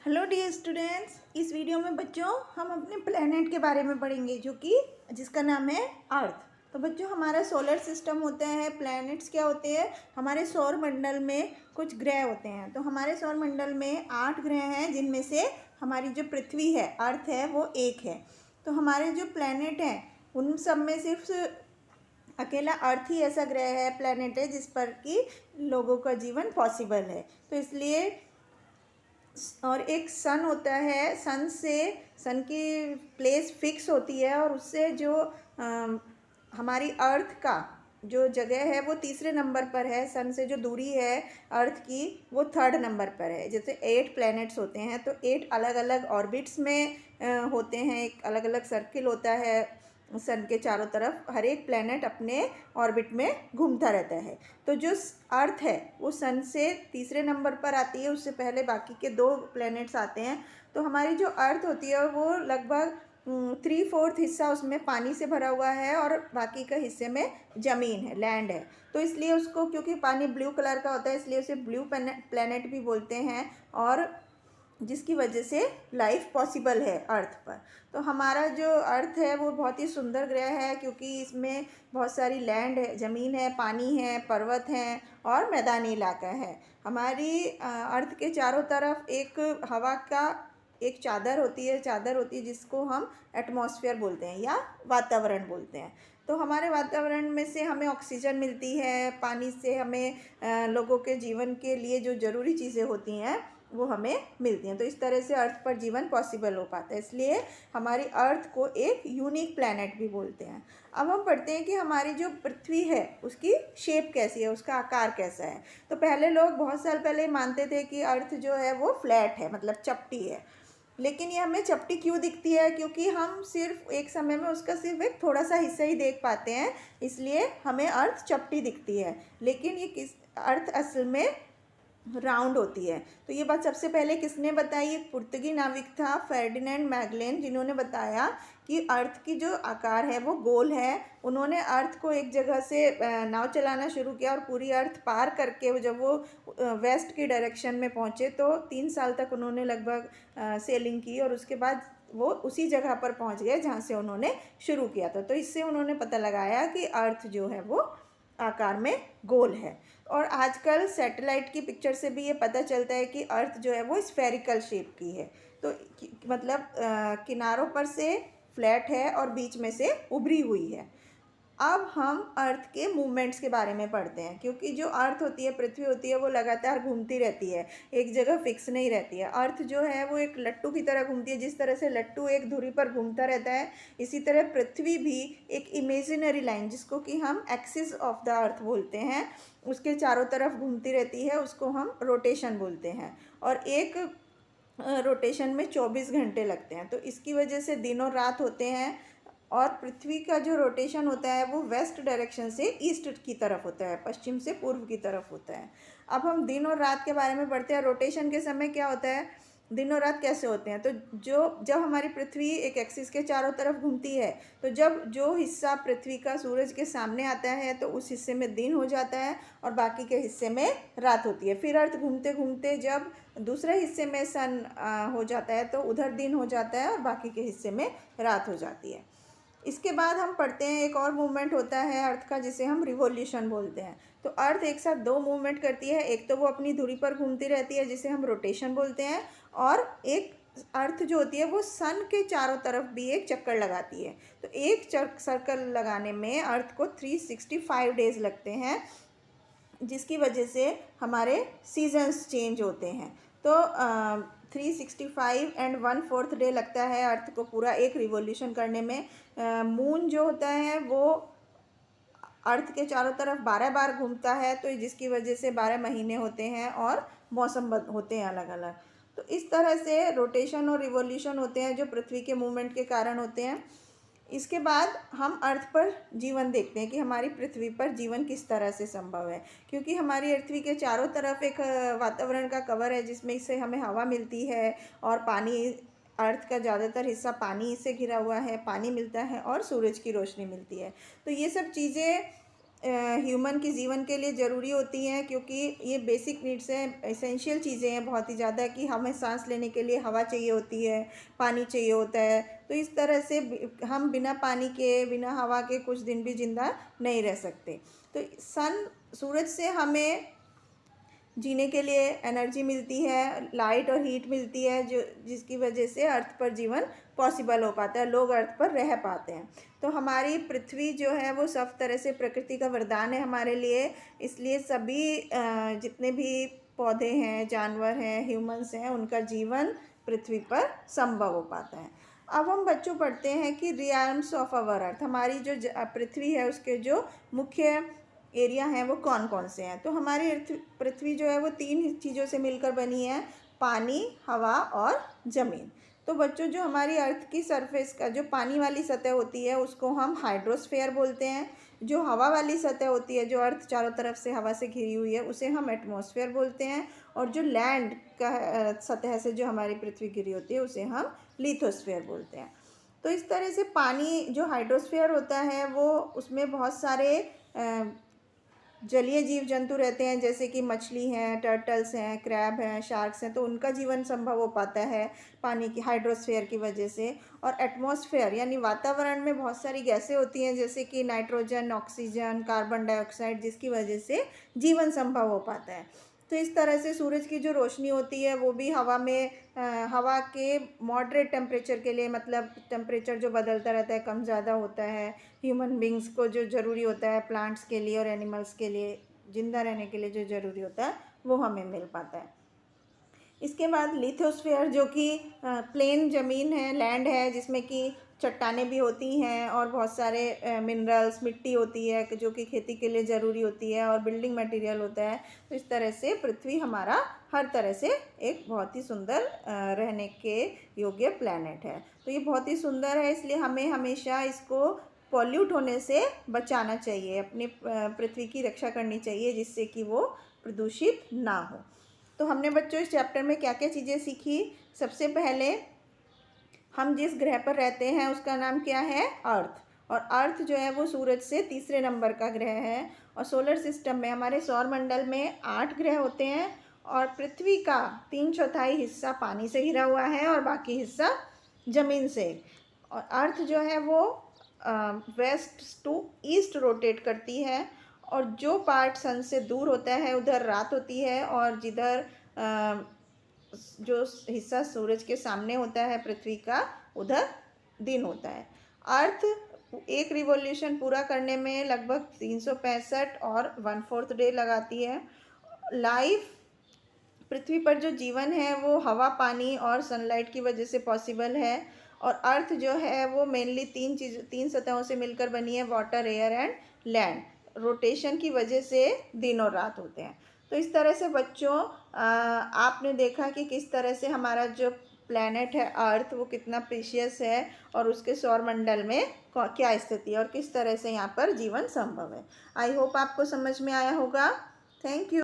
Hello dear students, इस video में बच्चों हम अपने प्लेनेट के बारे में पढ़ेंगे जिसका नाम है अर्थ। तो बच्चों, हमारा सोलर सिस्टम होता है, प्लैनेट्स क्या होते हैं, हमारे सौर मंडल में कुछ ग्रह होते हैं। तो हमारे सौर मंडल में 8 ग्रह हैं, जिनमें से हमारी जो पृथ्वी है, अर्थ है, वो एक है। तो हमारे जो प्लैनेट हैं उन सब में सिर्फ अकेला अर्थ ही ऐसा ग्रह है, प्लैनेट है, जिस पर कि लोगों का जीवन पॉसिबल है। तो इसलिए और एक सन होता है, सन की प्लेस फिक्स होती है और उससे जो हमारी अर्थ का जो जगह है वो तीसरे नंबर पर है। सन से जो दूरी है अर्थ की वो 3rd नंबर पर है। जैसे 8 प्लैनेट्स होते हैं तो 8 अलग अलग ऑर्बिट्स में होते हैं, एक अलग अलग सर्किल होता है सन के चारों तरफ। हर एक प्लैनेट अपने ऑर्बिट में घूमता रहता है। तो जो अर्थ है वो सन से तीसरे नंबर पर आती है, उससे पहले बाकी के 2 प्लैनेट्स आते हैं। तो हमारी जो अर्थ होती है वो लगभग 3/4 हिस्सा उसमें पानी से भरा हुआ है और बाकी का हिस्से में ज़मीन है, लैंड है। तो इसलिए उसको, क्योंकि पानी ब्लू कलर का होता है, इसलिए उसे ब्लू प्लैनेट भी बोलते हैं, और जिसकी वजह से लाइफ पॉसिबल है अर्थ पर। तो हमारा जो अर्थ है वो बहुत ही सुंदर ग्रह है, क्योंकि इसमें बहुत सारी लैंड है, ज़मीन है, पानी है, पर्वत हैं और मैदानी इलाका है। हमारी अर्थ के चारों तरफ एक हवा का एक चादर होती है जिसको हम एटमॉस्फेयर बोलते हैं या वातावरण बोलते हैं। तो हमारे वातावरण में से हमें ऑक्सीजन मिलती है, पानी से हमें लोगों के जीवन के लिए जो ज़रूरी चीज़ें होती हैं वो हमें मिलती हैं। तो इस तरह से अर्थ पर जीवन पॉसिबल हो पाता है, इसलिए हमारी अर्थ को एक यूनिक प्लैनेट भी बोलते हैं। अब हम पढ़ते हैं कि हमारी जो पृथ्वी है उसकी शेप कैसी है, उसका आकार कैसा है। तो पहले लोग बहुत साल पहले मानते थे कि अर्थ जो है वो फ्लैट है, मतलब चपटी है। लेकिन ये हमें चपटी क्यों दिखती है? क्योंकि हम सिर्फ एक समय में उसका सिर्फ एक थोड़ा सा हिस्सा ही देख पाते हैं, इसलिए हमें अर्थ चपटी दिखती है। लेकिन ये अर्थ असल में राउंड होती है। तो ये बात सबसे पहले किसने बताई? एक पुर्तगी नाविक था, फर्डिनेंड मैगलेन, जिन्होंने बताया कि अर्थ की जो आकार है वो गोल है। उन्होंने अर्थ को एक जगह से नाव चलाना शुरू किया और पूरी अर्थ पार करके जब वो वेस्ट की डायरेक्शन में पहुँचे तो 3 साल तक उन्होंने लगभग सेलिंग की, और उसके बाद वो उसी जगह पर पहुँच गए जहाँ से उन्होंने शुरू किया था। तो इससे उन्होंने पता लगाया कि अर्थ जो है वो आकार में गोल है। और आजकल सैटेलाइट की पिक्चर से भी ये पता चलता है कि अर्थ जो है वो स्फेरिकल शेप की है। तो मतलब किनारों पर से फ्लैट है और बीच में से उभरी हुई है। अब हम अर्थ के मूवमेंट्स के बारे में पढ़ते हैं, क्योंकि जो अर्थ होती है, पृथ्वी होती है, वो लगातार घूमती रहती है, एक जगह फिक्स नहीं रहती है। अर्थ जो है वो एक लट्टू की तरह घूमती है। जिस तरह से लट्टू एक धुरी पर घूमता रहता है, इसी तरह पृथ्वी भी एक इमेजिनरी लाइन, जिसको कि हम एक्सिस ऑफ द अर्थ बोलते हैं, उसके चारों तरफ घूमती रहती है, उसको हम रोटेशन बोलते हैं। और एक रोटेशन में 24 घंटे लगते हैं। तो इसकी वजह से दिन और रात होते हैं। और पृथ्वी का जो रोटेशन होता है वो वेस्ट डायरेक्शन से ईस्ट की तरफ होता है, पश्चिम से पूर्व की तरफ होता है। अब हम दिन और रात के बारे में पढ़ते हैं। रोटेशन के समय क्या होता है, दिन और रात कैसे होते हैं? तो जब हमारी पृथ्वी एक एक्सिस के चारों तरफ घूमती है, तो जब जो हिस्सा पृथ्वी का सूरज के सामने आता है तो उस हिस्से में दिन हो जाता है और बाकी के हिस्से में रात होती है। फिर अर्थ घूमते घूमते जब दूसरे हिस्से में सन हो जाता है तो उधर दिन हो जाता है और बाकी के हिस्से में रात हो जाती है। इसके बाद हम पढ़ते हैं एक और मूवमेंट होता है अर्थ का, जिसे हम रिवोल्यूशन बोलते हैं। तो अर्थ एक साथ 2 मूवमेंट करती है। एक तो वो अपनी धुरी पर घूमती रहती है, जिसे हम रोटेशन बोलते हैं, और एक अर्थ जो होती है वो सन के चारों तरफ भी एक चक्कर लगाती है। तो एक सर्कल लगाने में अर्थ को 365 डेज लगते हैं, जिसकी वजह से हमारे सीजन्स चेंज होते हैं। तो 365 एंड 1/4 डे लगता है अर्थ को पूरा एक रिवॉल्यूशन करने में। मून जो होता है वो अर्थ के चारों तरफ 12 बार घूमता है, तो जिसकी वजह से 12 महीने होते हैं और मौसम होते हैं अलग अलग। तो इस तरह से रोटेशन और रिवॉल्यूशन होते हैं जो पृथ्वी के मूवमेंट के कारण होते हैं। इसके बाद हम अर्थ पर जीवन देखते हैं कि हमारी पृथ्वी पर जीवन किस तरह से संभव है, क्योंकि हमारी पृथ्वी के चारों तरफ एक वातावरण का कवर है, जिसमें से हमें हवा मिलती है और पानी, अर्थ का ज़्यादातर हिस्सा पानी से घिरा हुआ है, पानी मिलता है और सूरज की रोशनी मिलती है। तो ये सब चीज़ें ह्यूमन के जीवन के लिए ज़रूरी होती हैं, क्योंकि ये बेसिक नीड्स हैं, एसेंशियल चीज़ें हैं बहुत ही ज़्यादा, कि हमें सांस लेने के लिए हवा चाहिए होती है, पानी चाहिए होता है। तो इस तरह से हम बिना पानी के, बिना हवा के कुछ दिन भी ज़िंदा नहीं रह सकते। तो सूरज से हमें जीने के लिए एनर्जी मिलती है, लाइट और हीट मिलती है, जो जिसकी वजह से अर्थ पर जीवन पॉसिबल हो पाता है, लोग अर्थ पर रह पाते हैं। तो हमारी पृथ्वी जो है वो सब तरह से प्रकृति का वरदान है हमारे लिए। इसलिए सभी जितने भी पौधे हैं, जानवर हैं, ह्यूमंस हैं, उनका जीवन पृथ्वी पर संभव हो पाता है। अब हम बच्चों पढ़ते हैं कि रियल्म्स ऑफ अवर अर्थ, हमारी जो पृथ्वी है उसके जो मुख्य एरिया हैं वो कौन कौन से हैं। तो हमारी पृथ्वी जो है वो 3 चीज़ों से मिलकर बनी है, पानी, हवा और ज़मीन। तो बच्चों, जो हमारी अर्थ की सरफेस का जो पानी वाली सतह होती है उसको हम हाइड्रोस्फीयर बोलते हैं। जो हवा वाली सतह होती है, जो अर्थ चारों तरफ से हवा से घिरी हुई है, उसे हम एटमॉस्फेयर बोलते हैं। और जो लैंड का सतह से जो हमारी पृथ्वी घिरी होती है उसे हम लिथोस्फीयर बोलते हैं। तो इस तरह से पानी जो हाइड्रोस्फीयर होता है वो, उसमें बहुत सारे जलीय जीव जंतु रहते हैं, जैसे कि मछली हैं, टर्टल्स हैं, क्रैब हैं, शार्क्स हैं। तो उनका जीवन संभव हो पाता है पानी की हाइड्रोस्फीयर की वजह से। और एटमॉस्फेयर यानी वातावरण में बहुत सारी गैसें होती हैं, जैसे कि नाइट्रोजन, ऑक्सीजन, कार्बन डाइऑक्साइड, जिसकी वजह से जीवन संभव हो पाता है। तो इस तरह से सूरज की जो रोशनी होती है वो भी हवा में हवा के मॉडरेट टेम्परेचर के लिए, मतलब टेम्परेचर जो बदलता रहता है, कम ज़्यादा होता है, ह्यूमन बींग्स को जो ज़रूरी होता है, प्लांट्स के लिए और एनिमल्स के लिए, ज़िंदा रहने के लिए जो ज़रूरी होता है, वो हमें मिल पाता है। इसके बाद लिथोस्फीयर, जो कि प्लेन ज़मीन है, लैंड है, जिसमें कि चट्टानें भी होती हैं और बहुत सारे मिनरल्स, मिट्टी होती है जो कि खेती के लिए ज़रूरी होती है, और बिल्डिंग मटेरियल होता है। तो इस तरह से पृथ्वी हमारा हर तरह से एक बहुत ही सुंदर रहने के योग्य प्लैनेट है। तो ये बहुत ही सुंदर है, इसलिए हमें हमेशा इसको पॉल्यूट होने से बचाना चाहिए, अपनी पृथ्वी की रक्षा करनी चाहिए, जिससे कि वो प्रदूषित ना हो। तो हमने बच्चों इस चैप्टर में क्या क्या चीज़ें सीखी। सबसे पहले, हम जिस ग्रह पर रहते हैं उसका नाम क्या है, अर्थ। और अर्थ जो है वो सूरज से तीसरे नंबर का ग्रह है। और सोलर सिस्टम में, हमारे सौर मंडल में 8 ग्रह होते हैं, और पृथ्वी का 3/4 हिस्सा पानी से घिरा हुआ है और बाकी हिस्सा ज़मीन से। और अर्थ जो है वो वेस्ट टू ईस्ट रोटेट करती है, और जो पार्ट सन से दूर होता है उधर रात होती है, और जिधर जो हिस्सा सूरज के सामने होता है पृथ्वी का, उधर दिन होता है। अर्थ एक रिवॉल्यूशन पूरा करने में लगभग 365 और 1/4 डे लगाती है। लाइफ, पृथ्वी पर जो जीवन है वो हवा, पानी और सनलाइट की वजह से पॉसिबल है। और अर्थ जो है वो मेनली 3 सतहों से मिलकर बनी है, water, air and land. Rotation की वजह से दिन और रात होते हैं। तो इस तरह से बच्चों, आपने देखा कि किस तरह से हमारा जो प्लैनेट है अर्थ, वो कितना प्रीशियस है, और उसके सौरमंडल में क्या स्थिति है, और किस तरह से यहाँ पर जीवन संभव है। आई होप आपको समझ में आया होगा। Thank you.